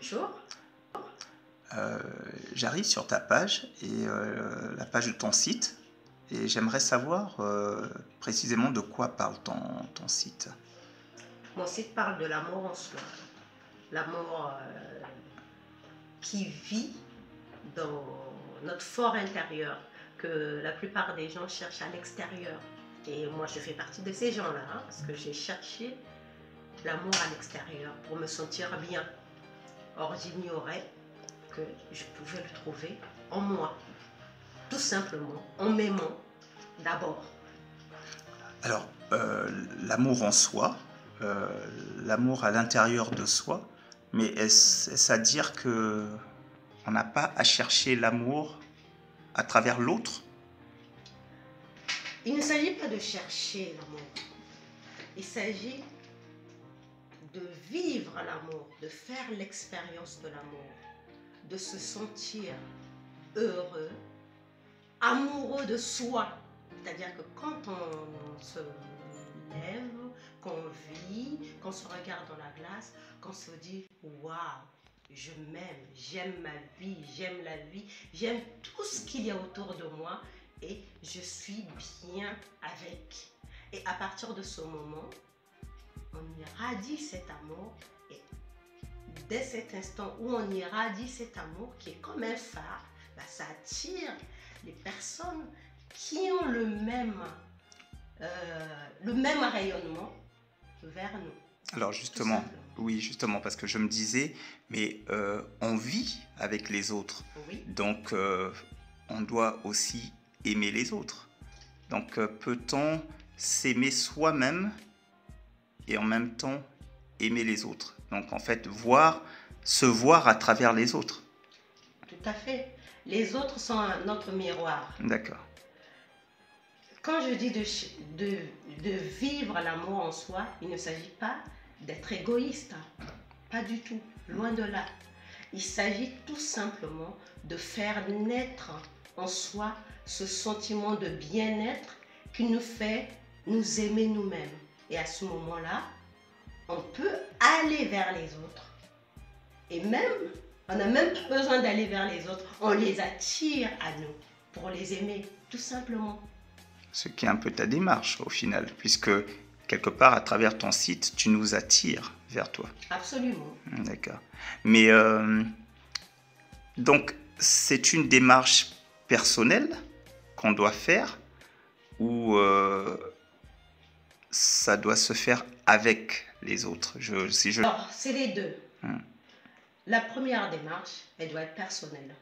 Bonjour. Euh, J'arrive sur ta page et la page de ton site et j'aimerais savoir précisément de quoi parle ton site. Mon site parle de l'amour en soi. L'amour qui vit dans notre fort intérieur, que la plupart des gens cherchent à l'extérieur. Et moi, je fais partie de ces gens-là, hein, parce que j'ai cherché l'amour à l'extérieur pour me sentir bien. Or, j'ignorais que je pouvais le trouver en moi, tout simplement, en m'aimant d'abord. Alors, l'amour en soi, l'amour à l'intérieur de soi, mais est-ce à dire que on n'a pas à chercher l'amour à travers l'autre? Il ne s'agit pas de chercher l'amour, il s'agit de vivre l'amour, de faire l'expérience de l'amour, de se sentir heureux, amoureux de soi. C'est-à-dire que quand on se lève, qu'on vit, qu'on se regarde dans la glace, qu'on se dit « Waouh, je m'aime, j'aime ma vie, j'aime la vie, j'aime tout ce qu'il y a autour de moi et je suis bien avec. » Et à partir de ce moment, on irradie cet amour et dès cet instant où on irradie cet amour qui est comme un phare, ça attire les personnes qui ont le même rayonnement vers nous. Alors justement, oui, justement, parce que je me disais, mais on vit avec les autres, Oui. donc on doit aussi aimer les autres. Donc peut-on s'aimer soi-même et en même temps aimer les autres? Donc en fait, se voir à travers les autres. Tout à fait. Les autres sont notre miroir. D'accord. Quand je dis de vivre l'amour en soi, il ne s'agit pas d'être égoïste. Pas du tout. Loin de là. Il s'agit tout simplement de faire naître en soi ce sentiment de bien-être qui nous fait nous aimer nous-mêmes. Et à ce moment-là, on peut aller vers les autres. Et même, on n'a même pas besoin d'aller vers les autres. On les attire à nous pour les aimer, tout simplement. Ce qui est un peu ta démarche au final, puisque quelque part à travers ton site, tu nous attires vers toi. Absolument. D'accord. Mais donc, c'est une démarche personnelle qu'on doit faire ou ça doit se faire avec les autres? Alors, c'est les deux. La première démarche, elle doit être personnelle.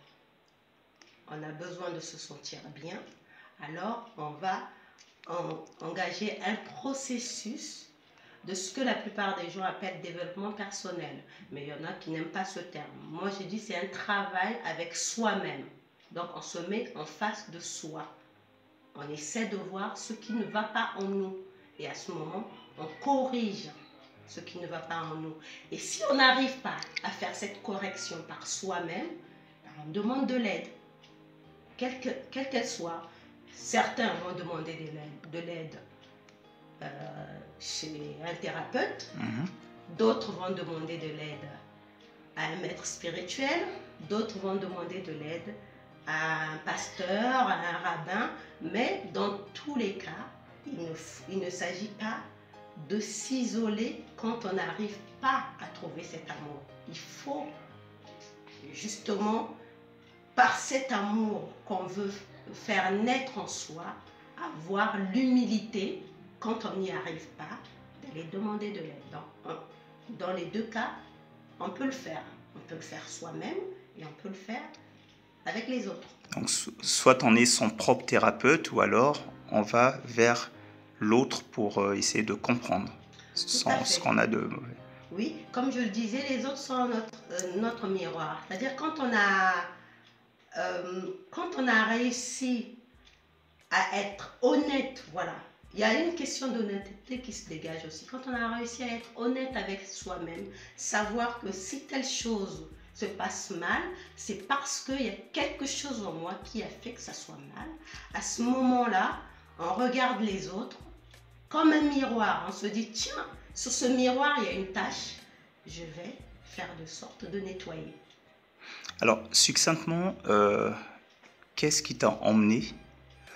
On a besoin de se sentir bien. Alors, on va engager un processus de ce que la plupart des gens appellent développement personnel. Mais il y en a qui n'aiment pas ce terme. Moi, je dis c'est un travail avec soi-même. Donc, on se met en face de soi. On essaie de voir ce qui ne va pas en nous. Et à ce moment, on corrige ce qui ne va pas en nous. Et si on n'arrive pas à faire cette correction par soi-même, on demande de l'aide, quelle qu'elle soit. Certains vont demander de l'aide chez un thérapeute, d'autres vont demander de l'aide à un maître spirituel, d'autres vont demander de l'aide à un pasteur, à un rabbin, mais dans tous les cas, il ne s'agit pas de s'isoler quand on n'arrive pas à trouver cet amour. Il faut justement, par cet amour qu'on veut faire naître en soi, avoir l'humilité, quand on n'y arrive pas, d'aller demander de l'aide. Dans les deux cas, on peut le faire. On peut le faire soi-même et on peut le faire avec les autres. Donc, soit on est son propre thérapeute ou alors on va vers l'autre pour essayer de comprendre ce qu'on a de mauvais. Oui, comme je le disais, les autres sont notre miroir. C'est-à-dire quand on a réussi à être honnête, voilà, il y a une question d'honnêteté qui se dégage aussi. Quand on a réussi à être honnête avec soi-même, savoir que si telle chose se passe mal, c'est parce qu'il y a quelque chose en moi qui a fait que ça soit mal. À ce moment-là, on regarde les autres comme un miroir. On se dit, tiens, sur ce miroir, il y a une tache. Je vais faire de sorte de nettoyer. Alors, succinctement, qu'est-ce qui t'a emmené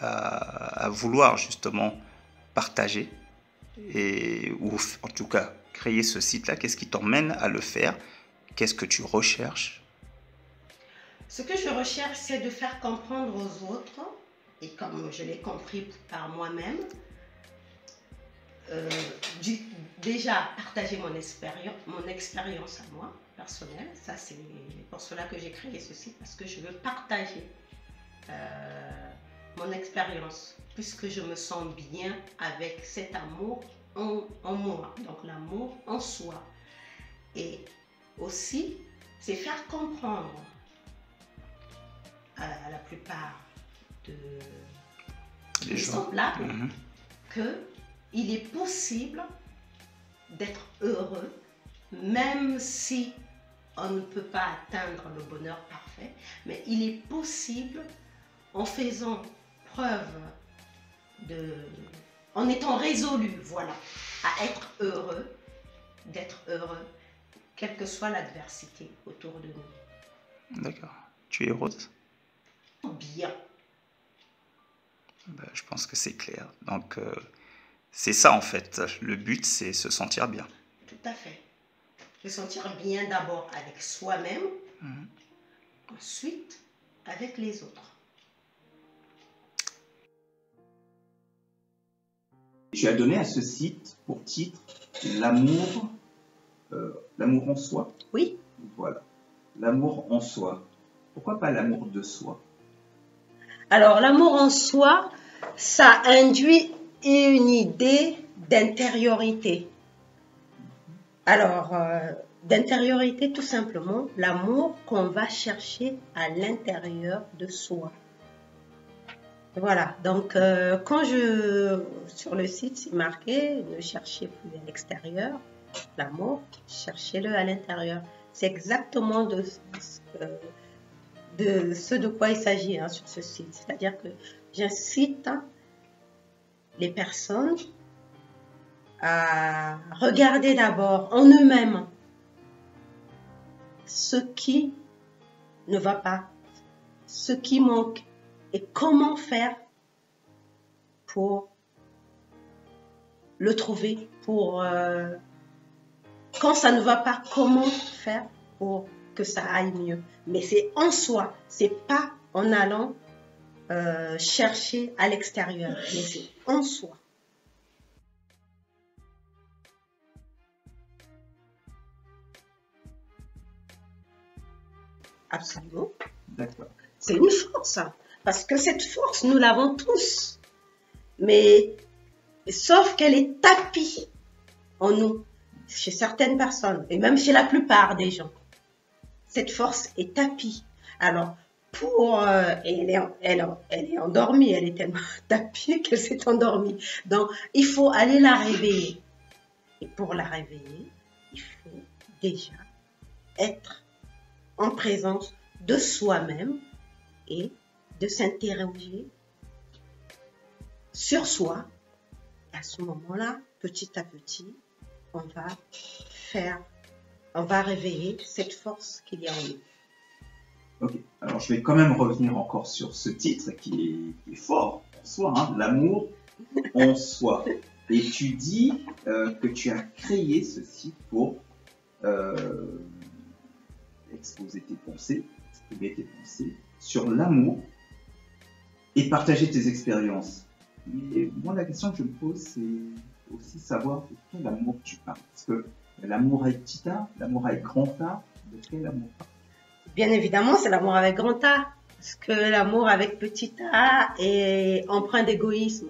à vouloir justement partager ou en tout cas créer ce site-là? Qu'est-ce qui t'emmène à le faire? Qu'est-ce que tu recherches? Ce que je recherche, c'est de faire comprendre aux autres, et comme je l'ai compris par moi-même, déjà partager mon expérience à moi, personnelle. Ça, c'est pour cela que j'ai créé ce site, parce que je veux partager mon expérience, puisque je me sens bien avec cet amour en moi, donc l'amour en soi. Et aussi, c'est faire comprendre à la plupart des semblables qu'il est possible d'être heureux, même si on ne peut pas atteindre le bonheur parfait, mais il est possible, en faisant preuve en étant résolu, voilà, à être heureux, d'être heureux, quelle que soit l'adversité autour de nous. D'accord. Tu es heureuse? Bien. Ben, je pense que c'est clair. Donc, c'est ça en fait. Le but, c'est se sentir bien. Tout à fait. Se sentir bien d'abord avec soi-même, ensuite avec les autres. Tu as donné à ce site pour titre l'amour en soi. Oui. Voilà. L'amour en soi. Pourquoi pas l'amour de soi? Alors, l'amour en soi, ça induit une idée d'intériorité. Alors, d'intériorité, tout simplement, l'amour qu'on va chercher à l'intérieur de soi. Voilà, donc quand sur le site, c'est marqué, ne cherchez plus à l'extérieur, l'amour, cherchez-le à l'intérieur. C'est exactement de ce de quoi il s'agit sur ce site. C'est-à-dire que j'incite les personnes à regarder d'abord en eux-mêmes ce qui ne va pas, ce qui manque et comment faire pour le trouver, pour quand ça ne va pas, comment faire pour que ça aille mieux. Mais c'est en soi, c'est pas en allant chercher à l'extérieur, mais c'est en soi. Absolument. D'accord. C'est une force, parce que cette force, nous l'avons tous. Mais sauf qu'elle est tapie en nous, chez certaines personnes, et même chez la plupart des gens. Cette force est tapie. Alors, elle est endormie, elle est tellement tapie qu'elle s'est endormie. Donc, il faut aller la réveiller. Et pour la réveiller, il faut déjà être en présence de soi-même et de s'interroger sur soi. À ce moment-là, petit à petit, on va réveiller cette force qu'il y a en nous. Ok, alors je vais quand même revenir encore sur ce titre qui est fort en soi, hein, l'amour en soi. Et tu dis que tu as créé ce site pour exposer tes pensées, exprimer tes pensées sur l'amour et partager tes expériences. Mais moi, la question que je me pose, c'est aussi savoir de quel amour tu parles. Parce que l'amour avec petit a, l'amour avec grand A, de quel amour? Bien évidemment, c'est l'amour avec grand A. Parce que l'amour avec petit a est empreint d'égoïsme.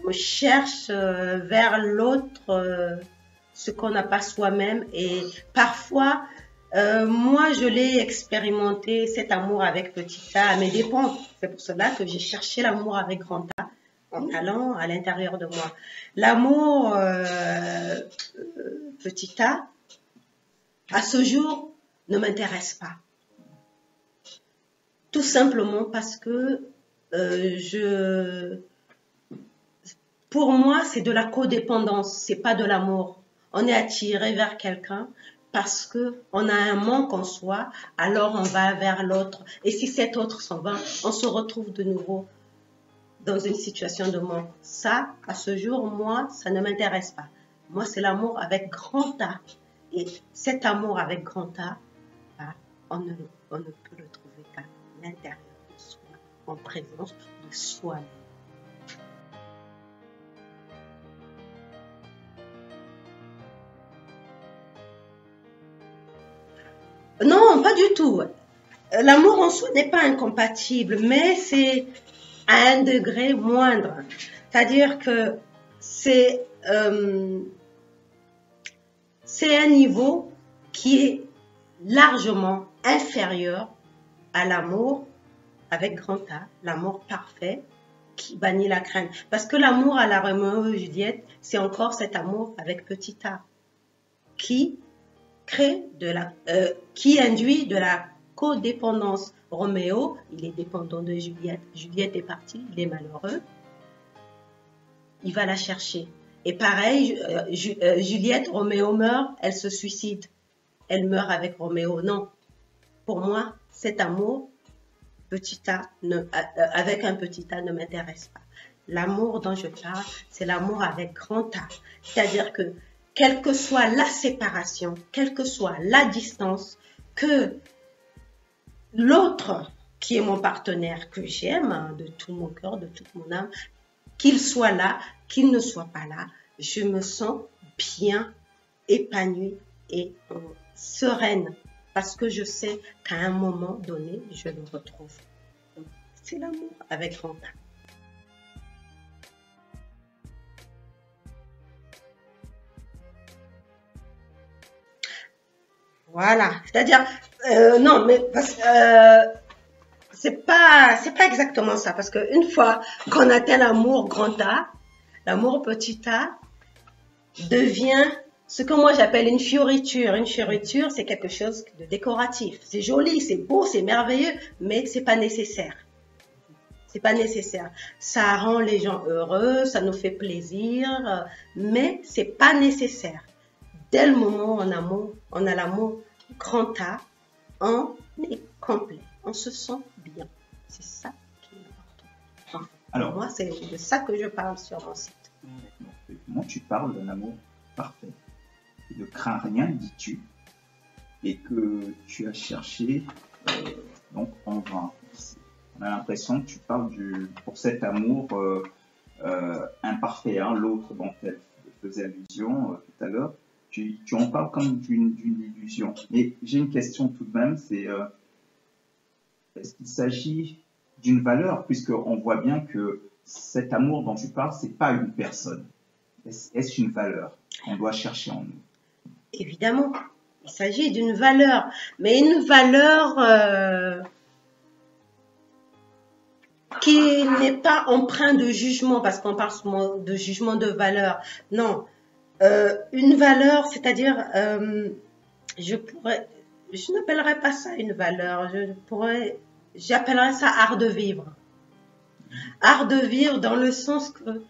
On cherche vers l'autre ce qu'on n'a pas soi-même. Et parfois, moi, je l'ai expérimenté, cet amour avec petit a, à mes dépens. C'est pour cela que j'ai cherché l'amour avec grand A en allant à l'intérieur de moi. L'amour petit a, à ce jour, ne m'intéresse pas. Tout simplement parce que pour moi, c'est de la codépendance, c'est pas de l'amour. On est attiré vers quelqu'un parce qu'on a un manque en soi, alors on va vers l'autre. Et si cet autre s'en va, on se retrouve de nouveau dans une situation de manque. Ça, à ce jour, moi, ça ne m'intéresse pas. Moi, c'est l'amour avec grand A. Et cet amour avec grand A, bah, on ne peut le trouver qu'à l'intérieur de soi, en présence de soi-même. Non, pas du tout. L'amour en soi n'est pas incompatible, mais c'est à un degré moindre. C'est-à-dire que c'est un niveau qui est largement inférieur à l'amour avec grand A, l'amour parfait qui bannit la crainte. Parce que l'amour à la Roméo et Juliette, c'est encore cet amour avec petit a qui qui induit de la codépendance. Roméo, il est dépendant de Juliette. Juliette est partie, il est malheureux. Il va la chercher. Et pareil, Juliette, Roméo meurt, elle se suicide. Elle meurt avec Roméo. Non. Pour moi, cet amour, avec un petit a, ne m'intéresse pas. L'amour dont je parle, c'est l'amour avec grand A. C'est-à-dire que, quelle que soit la séparation, quelle que soit la distance, que l'autre, qui est mon partenaire, que j'aime hein, de tout mon cœur, de toute mon âme, qu'il soit là, qu'il ne soit pas là, je me sens bien épanouie et sereine parce que je sais qu'à un moment donné, je le retrouve. C'est l'amour avec grand A. Voilà, c'est-à-dire, non, mais c'est pas exactement ça, parce qu'une fois qu'on atteint l'amour grand A, l'amour petit a devient ce que moi j'appelle une fioriture. Une fioriture, c'est quelque chose de décoratif. C'est joli, c'est beau, c'est merveilleux, mais c'est pas nécessaire. C'est pas nécessaire. Ça rend les gens heureux, ça nous fait plaisir, mais c'est pas nécessaire. Dès le moment où on a l'amour grand A, on est complet. On se sent bien. C'est ça qui est important. Enfin, alors, moi, c'est de ça que je parle sur mon site. Effectivement, tu parles d'un amour parfait. Tu ne crains rien, dis-tu, et que tu as cherché donc en vain. On a l'impression que tu parles pour cet amour imparfait, hein, l'autre dont elle faisait allusion tout à l'heure. Tu en parles comme d'une illusion. Mais j'ai une question tout de même, c'est est-ce qu'il s'agit d'une valeur, puisqu'on voit bien que cet amour dont tu parles, c'est pas une personne. Est-ce une valeur qu'on doit chercher en nous? Évidemment, il s'agit d'une valeur, mais une valeur qui n'est pas empreinte de jugement, parce qu'on parle souvent de jugement de valeur. Non. Une valeur, c'est-à-dire, je n'appellerais pas ça une valeur, j'appellerais ça art de vivre. Art de vivre dans le sens que,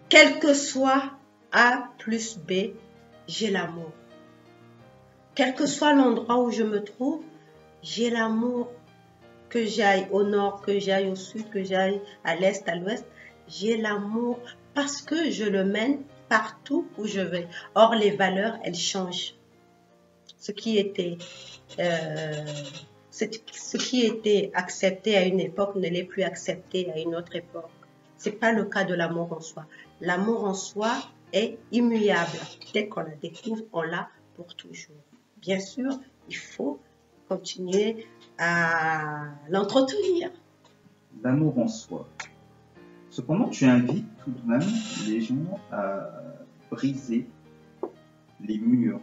quel que soit A plus B, j'ai l'amour. Quel que soit l'endroit où je me trouve, j'ai l'amour. Que j'aille au nord, que j'aille au sud, que j'aille à l'est, à l'ouest, j'ai l'amour. Parce que je le mène partout où je vais. Or, les valeurs, elles changent. Ce qui était accepté à une époque ne l'est plus accepté à une autre époque. Ce n'est pas le cas de l'amour en soi. L'amour en soi est immuable. Dès qu'on la découvre, on l'a pour toujours. Bien sûr, il faut continuer à l'entretenir. L'amour en soi. Cependant, tu invites tout de même les gens à briser les murs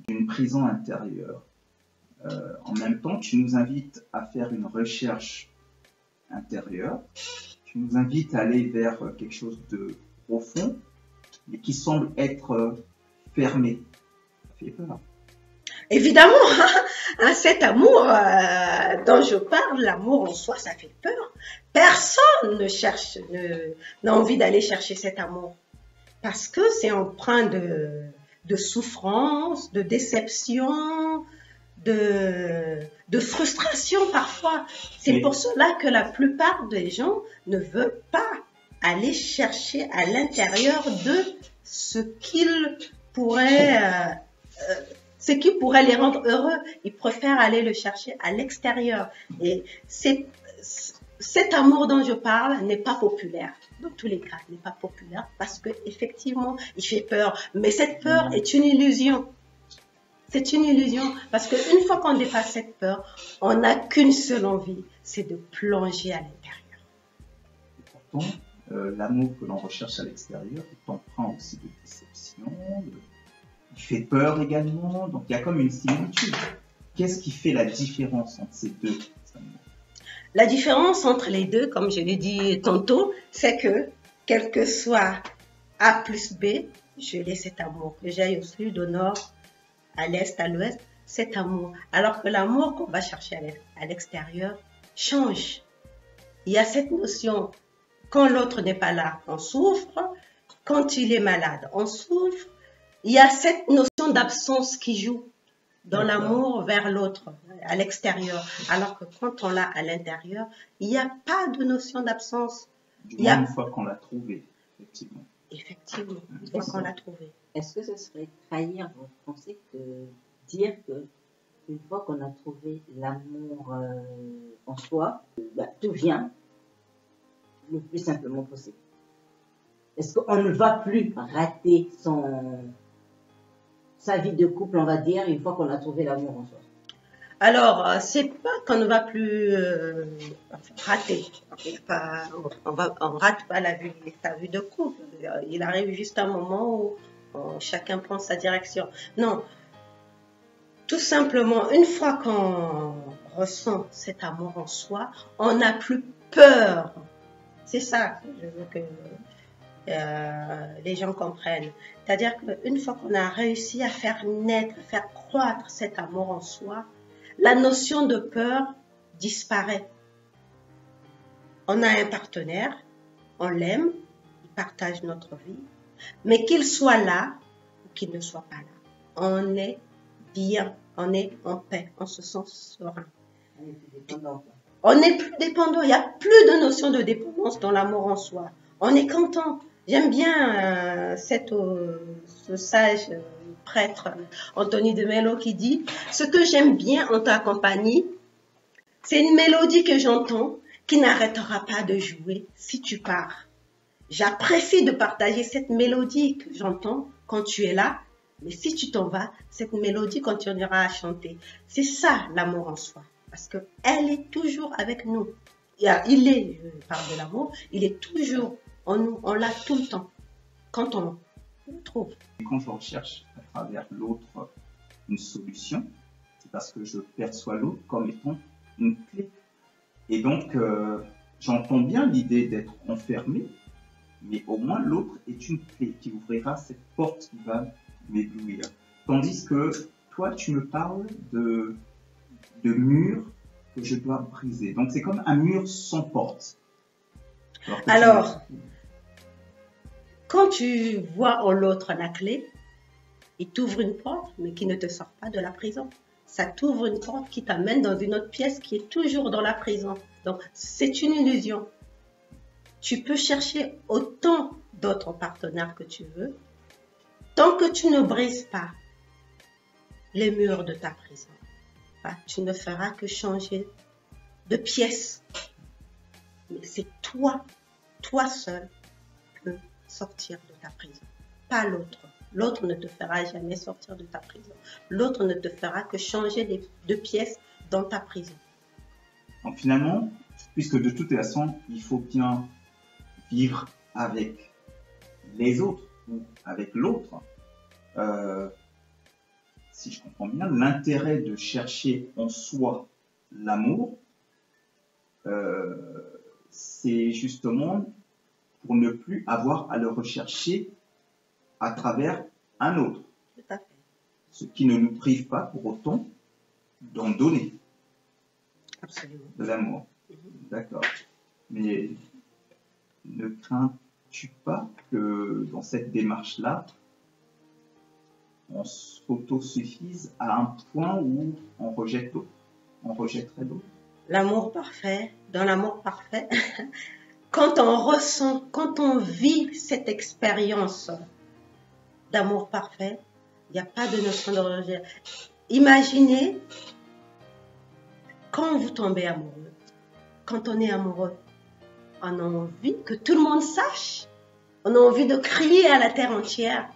d'une prison intérieure. En même temps, tu nous invites à faire une recherche intérieure. Tu nous invites à aller vers quelque chose de profond, mais qui semble être fermé. Ça fait peur. Évidemment, hein, cet amour dont je parle, l'amour en soi, ça fait peur. Personne n'a envie d'aller chercher cet amour. Parce que c'est empreint de souffrance, de déception, de frustration parfois. C'est pour cela que la plupart des gens ne veulent pas aller chercher à l'intérieur de ce ce qui pourrait les rendre heureux. Ils préfèrent aller le chercher à l'extérieur. Et cet amour dont je parle n'est pas populaire. Dans tous les cas, n'est pas populaire parce que effectivement, il fait peur. Mais cette peur est une illusion. C'est une illusion parce qu'une fois qu'on dépasse cette peur, on n'a qu'une seule envie, c'est de plonger à l'intérieur. Et pourtant, l'amour que l'on recherche à l'extérieur est empreint aussi de déception, il fait peur également, donc il y a comme une similitude. Qu'est-ce qui fait la différence entre ces deux amours? La différence entre les deux, comme je l'ai dit tantôt, c'est que quel que soit A plus B, je l'ai cet amour, que j'aille au sud, au nord, à l'est, à l'ouest, cet amour. Alors que l'amour qu'on va chercher à l'extérieur change. Il y a cette notion, quand l'autre n'est pas là, on souffre. Quand il est malade, on souffre. Il y a cette notion d'absence qui joue dans l'amour vers l'autre, à l'extérieur. Alors que quand on l'a à l'intérieur, il n'y a pas de notion d'absence. Du moins, une fois qu'on l'a trouvé, effectivement. Effectivement, une fois qu'on l'a trouvé. Est-ce que ce serait trahir votre pensée de dire que une fois qu'on a trouvé l'amour en soi, tout vient le plus simplement possible? Est-ce qu'on ne va plus rater sa vie de couple, on va dire, une fois qu'on a trouvé l'amour en soi? Alors, c'est pas qu'on ne va plus rater. On rate pas sa vie de couple. Il arrive juste un moment où chacun prend sa direction. Non, tout simplement, une fois qu'on ressent cet amour en soi, on n'a plus peur. C'est ça que je veux que les gens comprennent. C'est-à-dire qu'une fois qu'on a réussi à faire naître, à faire croître cet amour en soi, la notion de peur disparaît. On a un partenaire, on l'aime, il partage notre vie, mais qu'il soit là ou qu'il ne soit pas là, on est bien, on est en paix, on se sent serein. On n'est plus dépendant, il n'y a plus de notion de dépendance dans l'amour en soi. On est content. J'aime bien ce sage prêtre Anthony de Mello qui dit « Ce que j'aime bien en ta compagnie, c'est une mélodie que j'entends qui n'arrêtera pas de jouer si tu pars. J'apprécie de partager cette mélodie que j'entends quand tu es là, mais si tu t'en vas, cette mélodie continuera à chanter. » C'est ça l'amour en soi, parce qu'elle est toujours avec nous. Je parle de l'amour, il est toujours en nous, on l'a tout le temps, quand on le trouve. Et quand je recherche à travers l'autre une solution, c'est parce que je perçois l'autre comme étant une clé. Et donc, j'entends bien l'idée d'être enfermé, mais au moins l'autre est une clé qui ouvrira cette porte qui va m'éblouir. Tandis que toi, tu me parles de murs que je dois briser. Donc, c'est comme un mur sans porte. Alors, quand tu vois en l'autre la clé, il t'ouvre une porte, mais qui ne te sort pas de la prison. Ça t'ouvre une porte qui t'amène dans une autre pièce qui est toujours dans la prison. Donc, c'est une illusion. Tu peux chercher autant d'autres partenaires que tu veux. Tant que tu ne brises pas les murs de ta prison, tu ne feras que changer de pièce. Mais c'est toi seul, qui peux sortir de ta prison, pas l'autre. L'autre ne te fera jamais sortir de ta prison. L'autre ne te fera que changer de pièces dans ta prison. Donc finalement, puisque de toute façon, il faut bien vivre avec les autres ou avec l'autre, si je comprends bien, l'intérêt de chercher en soi l'amour, c'est justement pour ne plus avoir à le rechercher à travers un autre. Tout à fait. Ce qui ne nous prive pas pour autant d'en donner. Absolument. De l'amour. D'accord. Mais ne crains-tu pas que dans cette démarche-là, on s'autosuffise à un point où on rejette l'autre, on rejetterait l'autre. L'amour parfait, dans l'amour parfait, quand on ressent, quand on vit cette expérience d'amour parfait, il n'y a pas de notion de rejet. Imaginez quand vous tombez amoureux, quand on est amoureux, on a envie que tout le monde sache, on a envie de crier à la terre entière,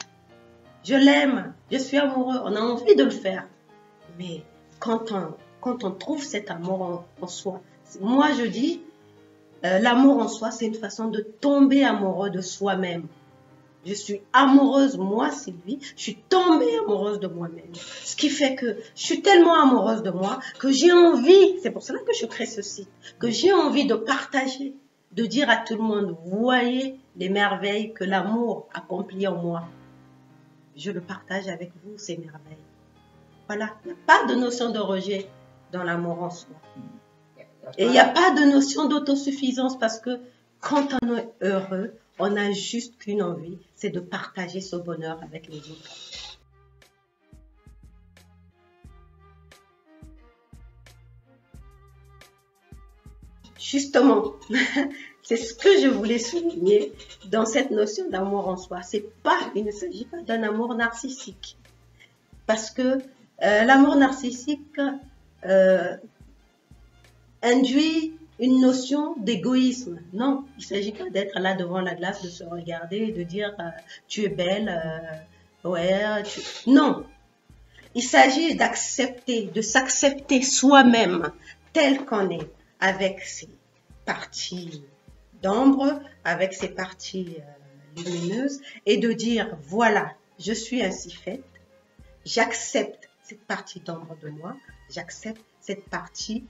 je l'aime, je suis amoureux, on a envie de le faire. Mais quand on trouve cet amour en soi, moi je dis, l'amour en soi, c'est une façon de tomber amoureux de soi-même. Je suis amoureuse, moi Sylvie, je suis tombée amoureuse de moi-même. Ce qui fait que je suis tellement amoureuse de moi que j'ai envie, c'est pour cela que je crée ce site, que j'ai envie de partager, de dire à tout le monde, vous voyez les merveilles que l'amour accomplit en moi. Je le partage avec vous, ces merveilles. Voilà, il n'y a pas de notion de rejet dans l'amour en soi. Et il n'y a pas de notion d'autosuffisance parce que quand on est heureux, on n'a juste qu'une envie, c'est de partager ce bonheur avec les autres. Justement, c'est ce que je voulais souligner dans cette notion d'amour en soi. Il ne s'agit pas d'un amour narcissique. Parce que l'amour narcissique induit une notion d'égoïsme. Non, il ne s'agit pas d'être là devant la glace, de se regarder et de dire tu es belle, ouais, Non, il s'agit d'accepter, de s'accepter soi-même tel qu'on est, avec ses parties d'ombre, avec ses parties lumineuses, et de dire voilà, je suis ainsi faite, j'accepte cette partie d'ombre de moi, j'accepte cette partie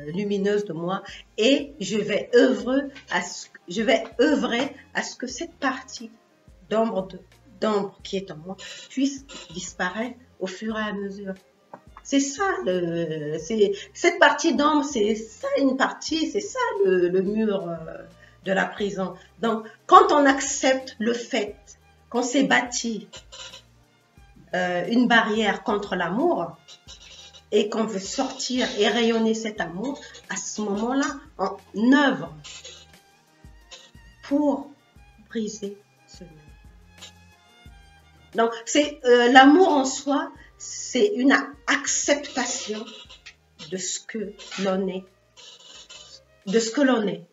lumineuse de moi et je vais œuvrer à ce que cette partie d'ombre qui est en moi puisse disparaître au fur et à mesure. C'est ça, cette partie d'ombre, c'est ça une partie, c'est ça le mur de la prison. Donc, quand on accepte le fait qu'on s'est bâti une barrière contre l'amour, et qu'on veut sortir et rayonner cet amour, à ce moment-là, on œuvre pour briser ce mur. Donc, l'amour en soi, c'est une acceptation de ce que l'on est,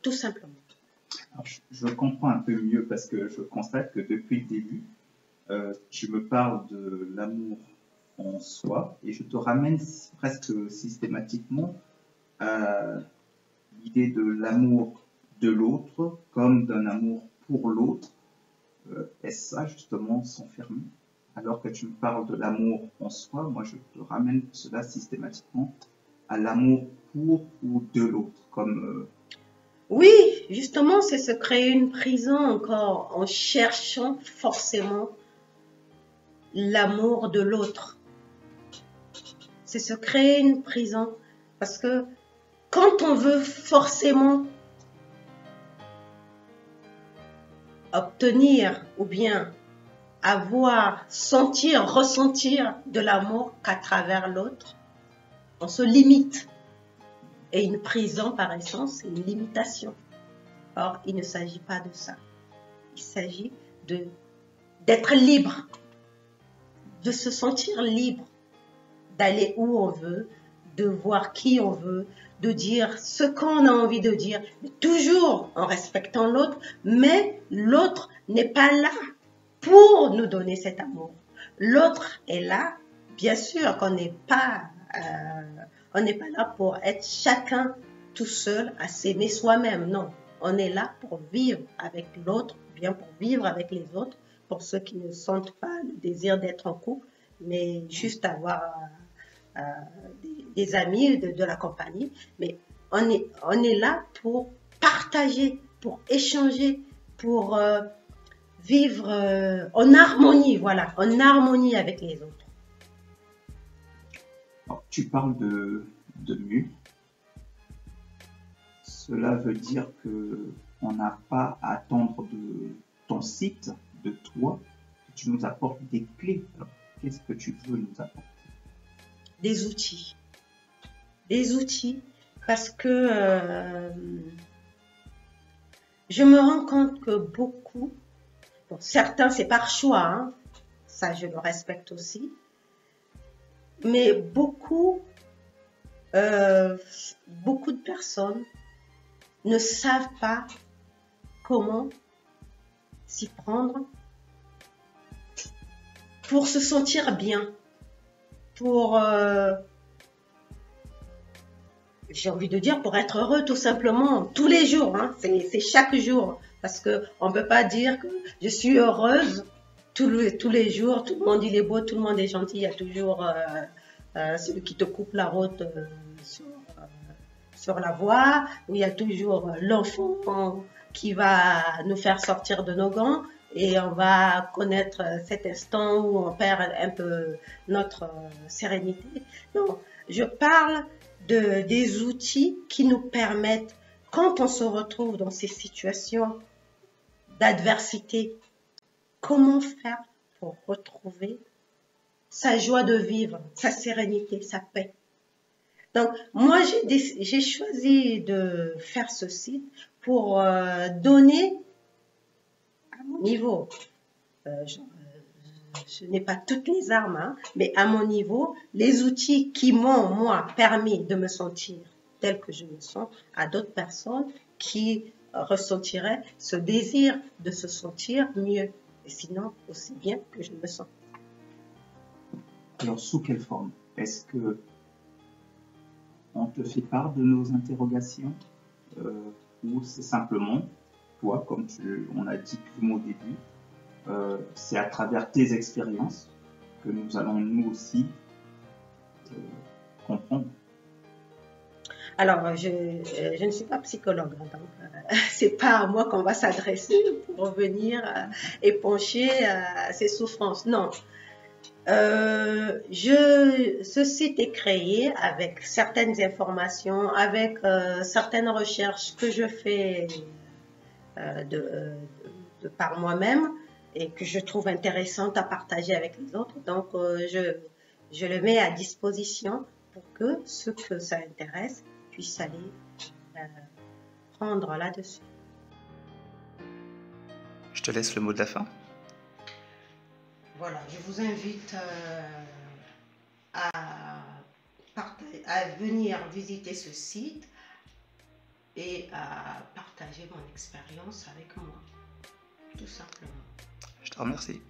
tout simplement. Alors, je comprends un peu mieux parce que je constate que depuis le début, tu me parles de l'amour en soi et je te ramène presque systématiquement à l'idée de l'amour de l'autre comme d'un amour pour l'autre. Est-ce ça justement s'enfermer? Alors que tu me parles de l'amour en soi, moi je te ramène cela systématiquement à l'amour pour ou de l'autre comme oui, justement, c'est se créer une prison encore en cherchant forcément l'amour de l'autre. C'est se créer une prison. Parce que quand on veut forcément obtenir ou bien avoir, sentir, ressentir de l'amour qu'à travers l'autre, on se limite. Et une prison, par essence, c'est une limitation. Or, il ne s'agit pas de ça. Il s'agit d'être libre, de se sentir libre, d'aller où on veut, de voir qui on veut, de dire ce qu'on a envie de dire, toujours en respectant l'autre, mais l'autre n'est pas là pour nous donner cet amour. L'autre est là, bien sûr qu'on n'est pas là pour être chacun tout seul à s'aimer soi-même, non. On est là pour vivre avec l'autre, bien pour vivre avec les autres, pour ceux qui ne sentent pas le désir d'être en couple, mais juste avoir des amis, de la compagnie. Mais on est là pour partager, pour échanger, pour vivre en harmonie, voilà, en harmonie avec les autres. Alors, tu parles de mur. Cela veut dire qu'on n'a pas à attendre de ton site, de toi, que tu nous apportes des clés. Alors, qu'est-ce que tu veux nous apporter? Des outils. Des outils parce que je me rends compte que beaucoup, bon, certains c'est par choix, hein, ça je le respecte aussi, mais beaucoup de personnes ne savent pas comment s'y prendre pour se sentir bien, pour, j'ai envie de dire, pour être heureux tout simplement, tous les jours, hein, c'est chaque jour, parce qu'on ne peut pas dire que je suis heureuse tous les jours, tout le monde il est beau, tout le monde est gentil, il y a toujours celui qui te coupe la route sur la voie, où il y a toujours l'enfant qui va nous faire sortir de nos gants, et on va connaître cet instant où on perd un peu notre sérénité. Non, je parle des outils qui nous permettent, quand on se retrouve dans ces situations d'adversité, comment faire pour retrouver sa joie de vivre, sa sérénité, sa paix. Donc, moi, j'ai choisi de faire ce site pour donner à mon niveau, je n'ai pas toutes les armes, hein, mais à mon niveau, les outils qui m'ont, moi, permis de me sentir tel que je me sens, à d'autres personnes qui ressentiraient ce désir de se sentir mieux, et sinon aussi bien que je me sens. Alors, sous quelle forme? Est-ce que on te fait part de nos interrogations ou c'est simplement, toi, comme on a dit au début, c'est à travers tes expériences que nous allons nous aussi comprendre? Alors, je ne suis pas psychologue, hein, donc c'est pas à moi qu'on va s'adresser pour venir épancher ces souffrances. Non. Ce site est créé avec certaines informations, avec certaines recherches que je fais de par moi-même et que je trouve intéressantes à partager avec les autres. Donc, je le mets à disposition pour que ceux que ça intéresse puissent aller prendre là-dessus. Je te laisse le mot de la fin. Voilà, je vous invite à venir visiter ce site et à partager mon expérience avec moi, tout simplement. Je te remercie.